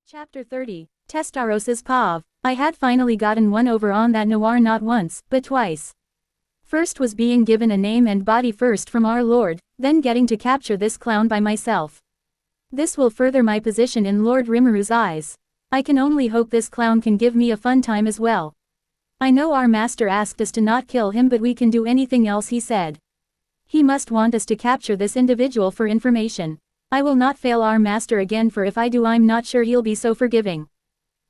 Chapter 30, Testaros's Pav. I had finally gotten one over on that Noir not once, but twice. First was being given a name and body first from our Lord, then getting to capture this clown by myself. This will further my position in Lord Rimmeru's eyes. I can only hope this clown can give me a fun time as well. I know our master asked us to not kill him, but we can do anything else, he said. He must want us to capture this individual for information. I will not fail our master again, for if I do I'm not sure he'll be so forgiving.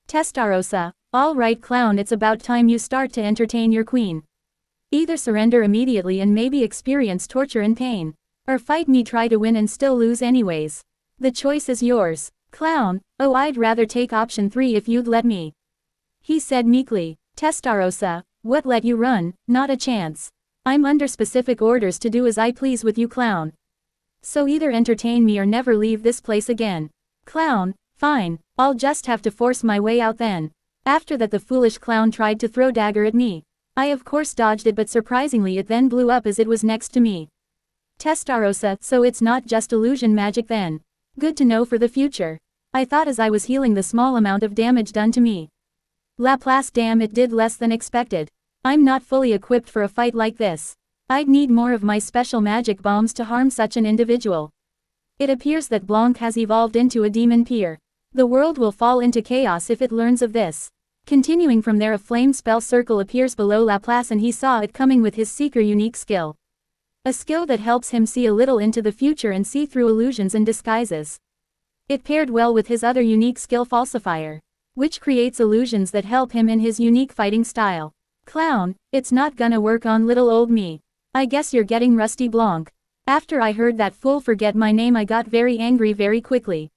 Testarossa, all right clown, it's about time you start to entertain your queen. Either surrender immediately and maybe experience torture and pain, or fight me, try to win and still lose anyways. The choice is yours. Clown, oh, I'd rather take option 3 if you'd let me. He said meekly. Testarossa, what, let you run? Not a chance. I'm under specific orders to do as I please with you, clown. So either entertain me or never leave this place again. Clown, fine, I'll just have to force my way out then. After that the foolish clown tried to throw dagger at me. I of course dodged it, but surprisingly it then blew up as it was next to me. Testarossa, so it's not just illusion magic then. Good to know for the future. I thought as I was healing the small amount of damage done to me. Laplace, damn, it did less than expected. I'm not fully equipped for a fight like this. I'd need more of my special magic bombs to harm such an individual. It appears that Blanc has evolved into a demon peer. The world will fall into chaos if it learns of this. Continuing from there, a flame spell circle appears below Laplace and he saw it coming with his seeker unique skill. A skill that helps him see a little into the future and see through illusions and disguises. It paired well with his other unique skill falsifier, which creates illusions that help him in his unique fighting style. Clown, it's not gonna work on little old me. I guess you're getting rusty, Blanc. After I heard that fool forget my name, I got very angry very quickly.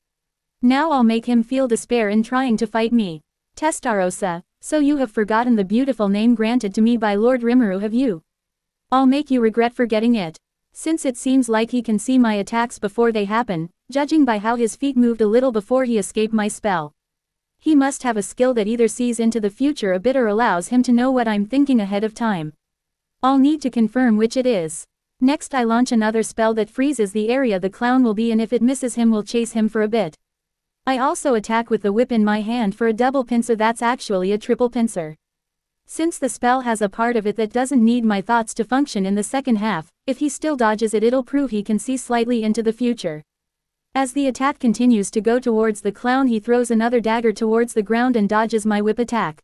Now I'll make him feel despair in trying to fight me. Testarossa, so you have forgotten the beautiful name granted to me by Lord Rimmeru, have you? I'll make you regret forgetting it. Since it seems like he can see my attacks before they happen, judging by how his feet moved a little before he escaped my spell. He must have a skill that either sees into the future a bit or allows him to know what I'm thinking ahead of time. I'll need to confirm which it is. Next I launch another spell that freezes the area the clown will be in. If it misses him, will chase him for a bit. I also attack with the whip in my hand for a double pincer, that's actually a triple pincer. Since the spell has a part of it that doesn't need my thoughts to function in the second half, if he still dodges it, it'll prove he can see slightly into the future. As the attack continues to go towards the clown, he throws another dagger towards the ground and dodges my whip attack.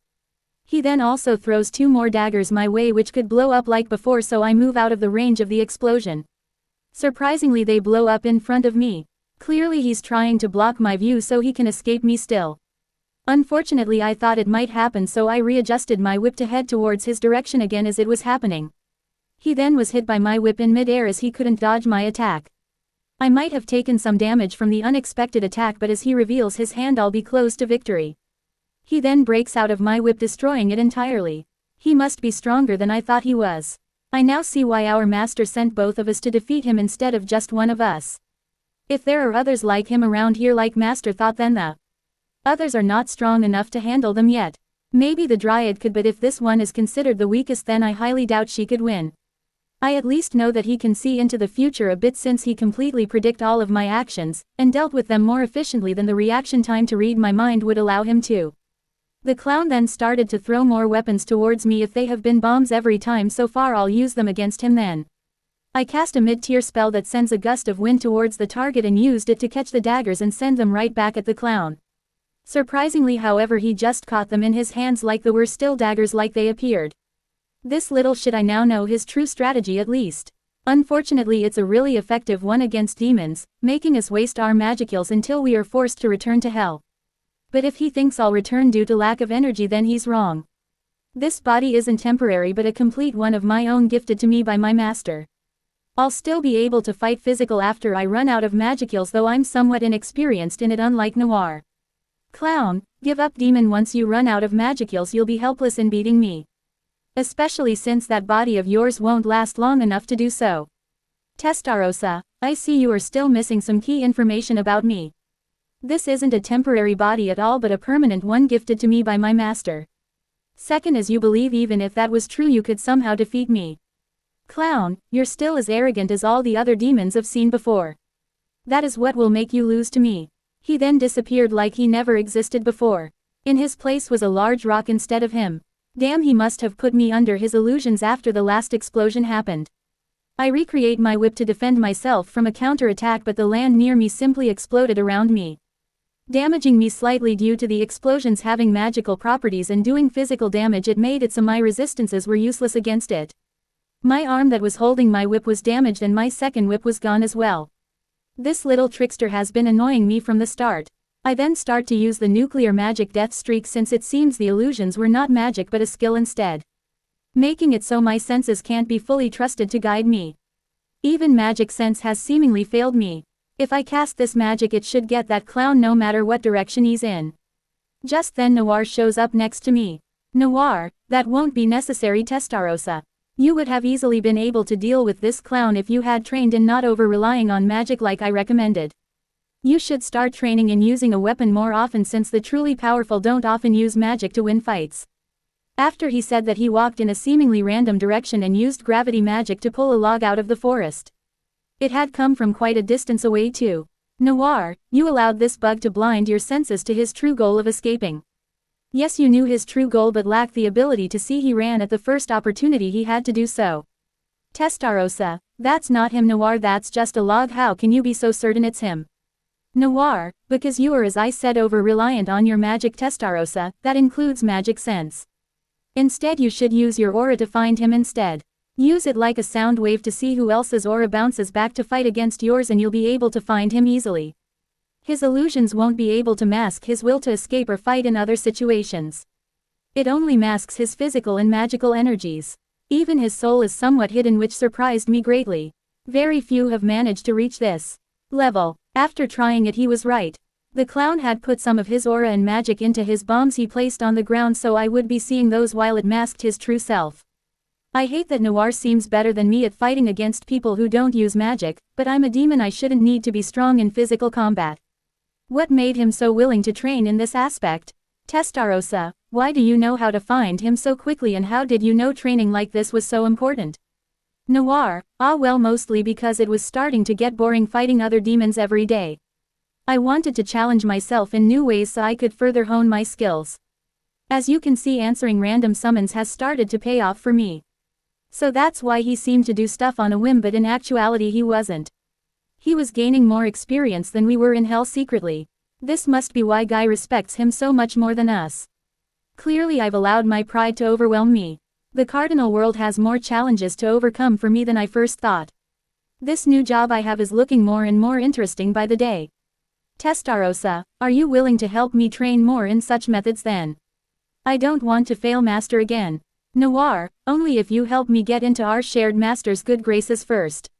He then also throws 2 more daggers my way, which could blow up like before, so I move out of the range of the explosion. Surprisingly, they blow up in front of me. Clearly he's trying to block my view so he can escape me still. Unfortunately, I thought it might happen, so I readjusted my whip to head towards his direction again as it was happening. He then was hit by my whip in midair as he couldn't dodge my attack. I might have taken some damage from the unexpected attack, but as he reveals his hand, I'll be close to victory. He then breaks out of my whip, destroying it entirely. He must be stronger than I thought he was. I now see why our master sent both of us to defeat him instead of just one of us. If there are others like him around here like master thought, then the others are not strong enough to handle them yet. Maybe the Dryad could, but if this one is considered the weakest, then I highly doubt she could win. I at least know that he can see into the future a bit, since he completely predict all of my actions, and dealt with them more efficiently than the reaction time to read my mind would allow him to. The clown then started to throw more weapons towards me. If they have been bombs every time so far, I'll use them against him then. I cast a mid-tier spell that sends a gust of wind towards the target and used it to catch the daggers and send them right back at the clown. Surprisingly, however, he just caught them in his hands like they were still daggers, like they appeared. This little shit, I now know his true strategy at least. Unfortunately, it's a really effective one against demons, making us waste our magicals until we are forced to return to hell. But if he thinks I'll return due to lack of energy, then he's wrong. This body isn't temporary but a complete one of my own, gifted to me by my master. I'll still be able to fight physical after I run out of magicals, though I'm somewhat inexperienced in it, unlike Noir. Clown, give up, demon, once you run out of magicals you'll be helpless in beating me. Especially since that body of yours won't last long enough to do so. Testarossa, I see you are still missing some key information about me. This isn't a temporary body at all but a permanent one gifted to me by my master. Second, as you believe even if that was true you could somehow defeat me. Clown, you're still as arrogant as all the other demons I've seen before. That is what will make you lose to me. He then disappeared like he never existed before. In his place was a large rock instead of him. Damn, he must have put me under his illusions after the last explosion happened. I recreate my whip to defend myself from a counter-attack, but the land near me simply exploded around me, damaging me slightly due to the explosions having magical properties and doing physical damage. It made it so my resistances were useless against it. My arm that was holding my whip was damaged and my second whip was gone as well. This little trickster has been annoying me from the start. I then start to use the nuclear magic death streak since it seems the illusions were not magic but a skill instead, making it so my senses can't be fully trusted to guide me. Even magic sense has seemingly failed me. If I cast this magic, it should get that clown no matter what direction he's in. Just then Noir shows up next to me. Noir, that won't be necessary, Testarossa. You would have easily been able to deal with this clown if you had trained in not over-relying on magic like I recommended. You should start training in using a weapon more often since the truly powerful don't often use magic to win fights. After he said that, he walked in a seemingly random direction and used gravity magic to pull a log out of the forest. It had come from quite a distance away too. Noir, you allowed this bug to blind your senses to his true goal of escaping. Yes, you knew his true goal but lacked the ability to see. He ran at the first opportunity he had to do so. Testarossa, that's not him. Noir, that's just a log. How can you be so certain it's him? Noir, because you are, as I said, over-reliant on your magic, Testarossa, that includes magic sense. Instead you should use your aura to find him instead. Use it like a sound wave to see who else's aura bounces back to fight against yours and you'll be able to find him easily. His illusions won't be able to mask his will to escape or fight in other situations. It only masks his physical and magical energies. Even his soul is somewhat hidden, which surprised me greatly. Very few have managed to reach this level. After trying it, he was right. The clown had put some of his aura and magic into his bombs he placed on the ground, so I would be seeing those while it masked his true self. I hate that Noir seems better than me at fighting against people who don't use magic, but I'm a demon. I shouldn't need to be strong in physical combat. What made him so willing to train in this aspect? Testarossa, why do you know how to find him so quickly, and how did you know training like this was so important? Noir, well, mostly because it was starting to get boring fighting other demons every day. I wanted to challenge myself in new ways so I could further hone my skills. As you can see, answering random summons has started to pay off for me. So that's why he seemed to do stuff on a whim, but in actuality he wasn't. He was gaining more experience than we were in hell secretly. This must be why Guy respects him so much more than us. Clearly I've allowed my pride to overwhelm me. The cardinal world has more challenges to overcome for me than I first thought. This new job I have is looking more and more interesting by the day. Testarossa, are you willing to help me train more in such methods then? I don't want to fail master again. Noir, only if you help me get into our shared master's good graces first.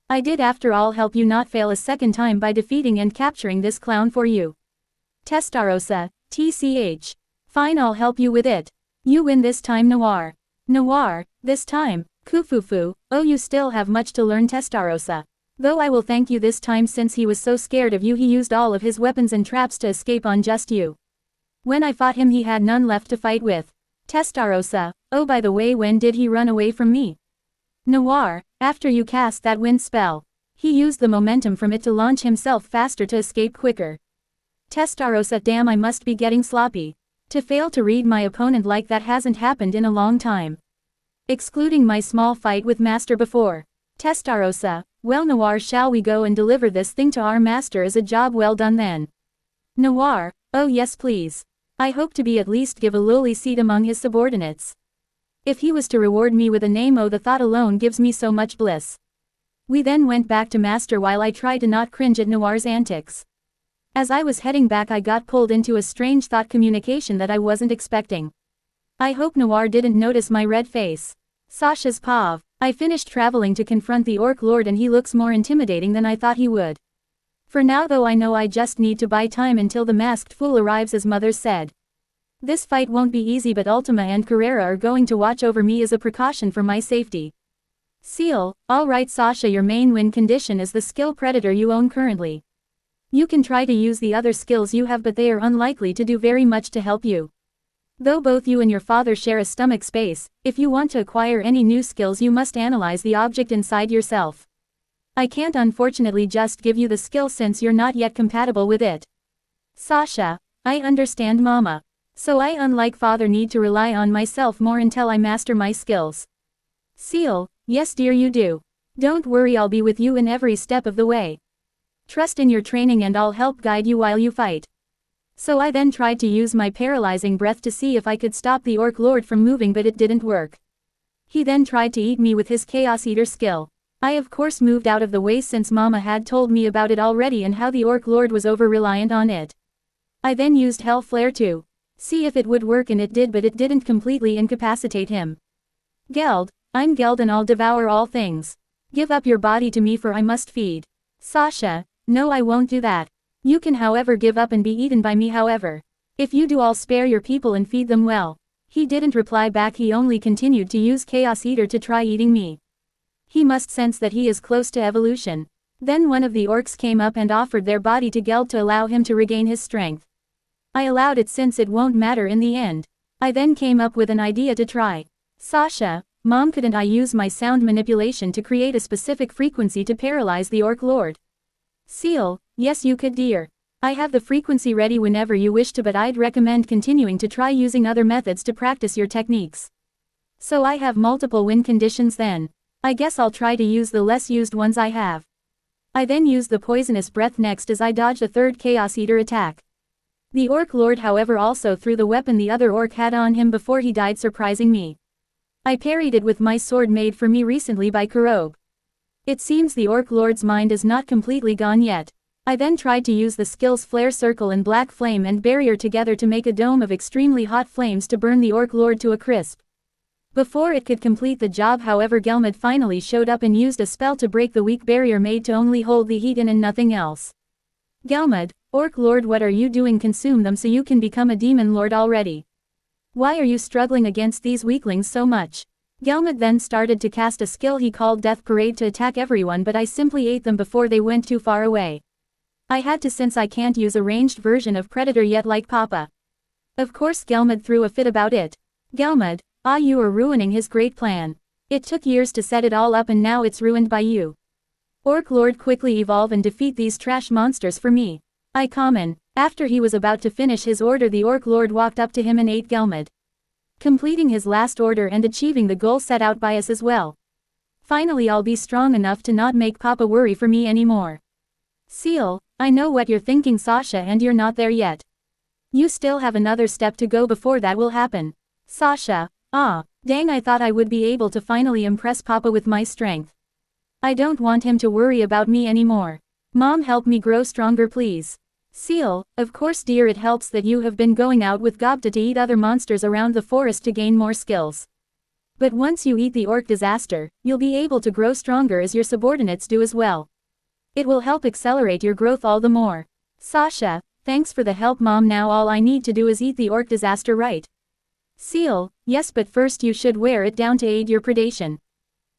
I did after all help you not fail a second time by defeating and capturing this clown for you. Testarossa, TCH. Fine, I'll help you with it. You win this time, Noir. Noir, this time, Kufufu, you still have much to learn, Testarossa. Though I will thank you this time, since he was so scared of you he used all of his weapons and traps to escape on just you. When I fought him he had none left to fight with. Testarossa, by the way, when did he run away from me? Noir, after you cast that wind spell. He used the momentum from it to launch himself faster to escape quicker. Testarossa, damn, I must be getting sloppy. To fail to read my opponent like that hasn't happened in a long time. Excluding my small fight with master before. Testarossa, well Noir, shall we go and deliver this thing to our master as a job well done then? Noir, yes please. I hope to be at least give a lowly seat among his subordinates. If he was to reward me with a name, the thought alone gives me so much bliss. We then went back to master while I tried to not cringe at Noir's antics. As I was heading back I got pulled into a strange thought communication that I wasn't expecting. I hope Noir didn't notice my red face. Sasha's Pav. I finished traveling to confront the Orc Lord and he looks more intimidating than I thought he would. For now though I know I just need to buy time until the masked fool arrives, as Mother said. This fight won't be easy, but Ultima and Carrera are going to watch over me as a precaution for my safety. Seal, alright Sasha, your main win condition is the skill Predator you own currently. You can try to use the other skills you have, but they are unlikely to do very much to help you. Though both you and your father share a stomach space, if you want to acquire any new skills you must analyze the object inside yourself. I can't unfortunately just give you the skill since you're not yet compatible with it. Sasha, I understand mama. So I, unlike father, need to rely on myself more until I master my skills. Seal, yes dear, you do. Don't worry, I'll be with you in every step of the way. Trust in your training and I'll help guide you while you fight. So I then tried to use my paralyzing breath to see if I could stop the Orc Lord from moving, but it didn't work. He then tried to eat me with his Chaos Eater skill. I of course moved out of the way since mama had told me about it already and how the Orc Lord was over-reliant on it. I then used Hell Flare to see if it would work, and it did, but it didn't completely incapacitate him. Geld, I'm Geld and I'll devour all things. Give up your body to me for I must feed. Sasha, no, I won't do that. You can however give up and be eaten by me however. If you do, I'll spare your people and feed them well. He didn't reply back, he only continued to use Chaos Eater to try eating me. He must sense that he is close to evolution. Then one of the orcs came up and offered their body to Geld to allow him to regain his strength. I allowed it since it won't matter in the end. I then came up with an idea to try. Sasha, Mom, couldn't I use my sound manipulation to create a specific frequency to paralyze the Orc Lord? Seal, yes you could dear. I have the frequency ready whenever you wish to, but I'd recommend continuing to try using other methods to practice your techniques. So I have multiple win conditions then. I guess I'll try to use the less used ones I have. I then used the poisonous breath next as I dodged a third Chaos Eater attack. The Orc Lord however also threw the weapon the other orc had on him before he died, surprising me. I parried it with my sword made for me recently by Kurobe. It seems the Orc Lord's mind is not completely gone yet. I then tried to use the skills Flare Circle and Black Flame and Barrier together to make a dome of extremely hot flames to burn the Orc Lord to a crisp. Before it could complete the job however, Gelmud finally showed up and used a spell to break the weak barrier made to only hold the heat in and nothing else. Gelmud, Orc Lord, what are you doing? Consume them so you can become a Demon Lord already. Why are you struggling against these weaklings so much? Gelmud then started to cast a skill he called Death Parade to attack everyone, but I simply ate them before they went too far away. I had to, since I can't use a ranged version of Predator yet like Papa. Of course Gelmud threw a fit about it. Gelmud, you are ruining his great plan. It took years to set it all up and now it's ruined by you. Orc Lord, quickly evolve and defeat these trash monsters for me. I common. After he was about to finish his order, the Orc Lord walked up to him and ate Gelmud, completing his last order and achieving the goal set out by us as well. Finally I'll be strong enough to not make Papa worry for me anymore. Seal, I know what you're thinking Sasha, and you're not there yet. You still have another step to go before that will happen. Sasha, dang, I thought I would be able to finally impress Papa with my strength. I don't want him to worry about me anymore. Mom, help me grow stronger please. Seal, of course dear, it helps that you have been going out with Gobta to eat other monsters around the forest to gain more skills. But once you eat the Orc Disaster, you'll be able to grow stronger as your subordinates do as well. It will help accelerate your growth all the more. Sasha, thanks for the help Mom, now all I need to do is eat the Orc Disaster, right? Seal, yes, but first you should wear it down to aid your predation.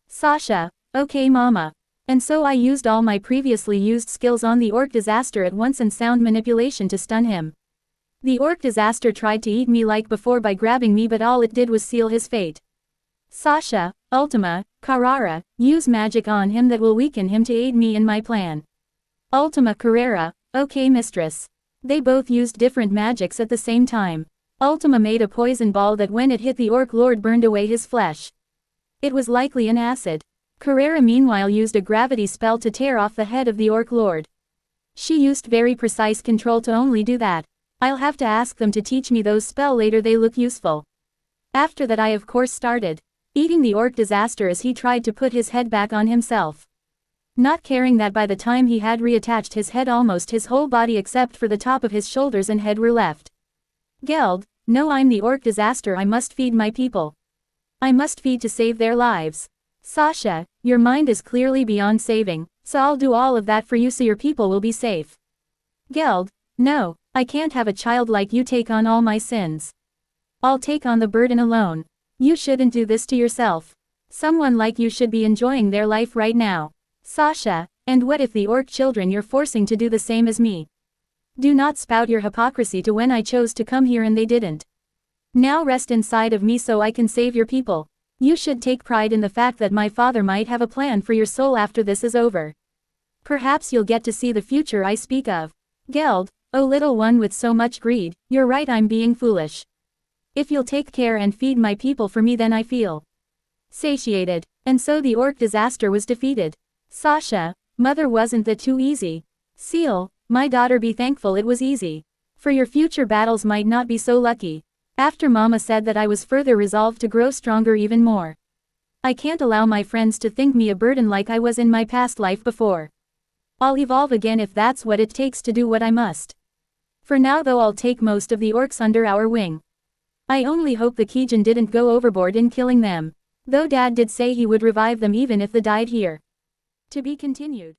Sasha, okay Mama. And so I used all my previously used skills on the Orc Disaster at once and sound manipulation to stun him. The Orc Disaster tried to eat me like before by grabbing me, but all it did was seal his fate. Sasha, Ultima, Carrara, use magic on him that will weaken him to aid me in my plan. Ultima Carrera, okay mistress. They both used different magics at the same time. Ultima made a poison ball that when it hit the Orc Lord burned away his flesh. It was likely an acid. Carrera meanwhile used a gravity spell to tear off the head of the Orc Lord. She used very precise control to only do that. I'll have to ask them to teach me those spells later, they look useful. After that I of course started eating the Orc Disaster as he tried to put his head back on himself. Not caring that by the time he had reattached his head almost his whole body except for the top of his shoulders and head were left. Geld, no, I'm the Orc Disaster, I must feed my people. I must feed to save their lives. Sasha, your mind is clearly beyond saving, so I'll do all of that for you so your people will be safe. Geld, no, I can't have a child like you take on all my sins. I'll take on the burden alone. You shouldn't do this to yourself. Someone like you should be enjoying their life right now. Sasha, and what if the orc children you're forcing to do the same as me? Do not spout your hypocrisy to when I chose to come here and they didn't. Now rest inside of me so I can save your people. You should take pride in the fact that my father might have a plan for your soul after this is over. Perhaps you'll get to see the future I speak of. Geld, Oh little one with so much greed, you're right, I'm being foolish. If you'll take care and feed my people for me, then I feel satiated. And so the orc disaster was defeated. Sasha, mother, wasn't that too easy? Seal, my daughter, be thankful it was easy. For your future battles might not be so lucky. After Mama said that, I was further resolved to grow stronger even more. I can't allow my friends to think me a burden like I was in my past life before. I'll evolve again if that's what it takes to do what I must. For now though, I'll take most of the orcs under our wing. I only hope the Kijin didn't go overboard in killing them. Though Dad did say he would revive them even if they died here. To be continued.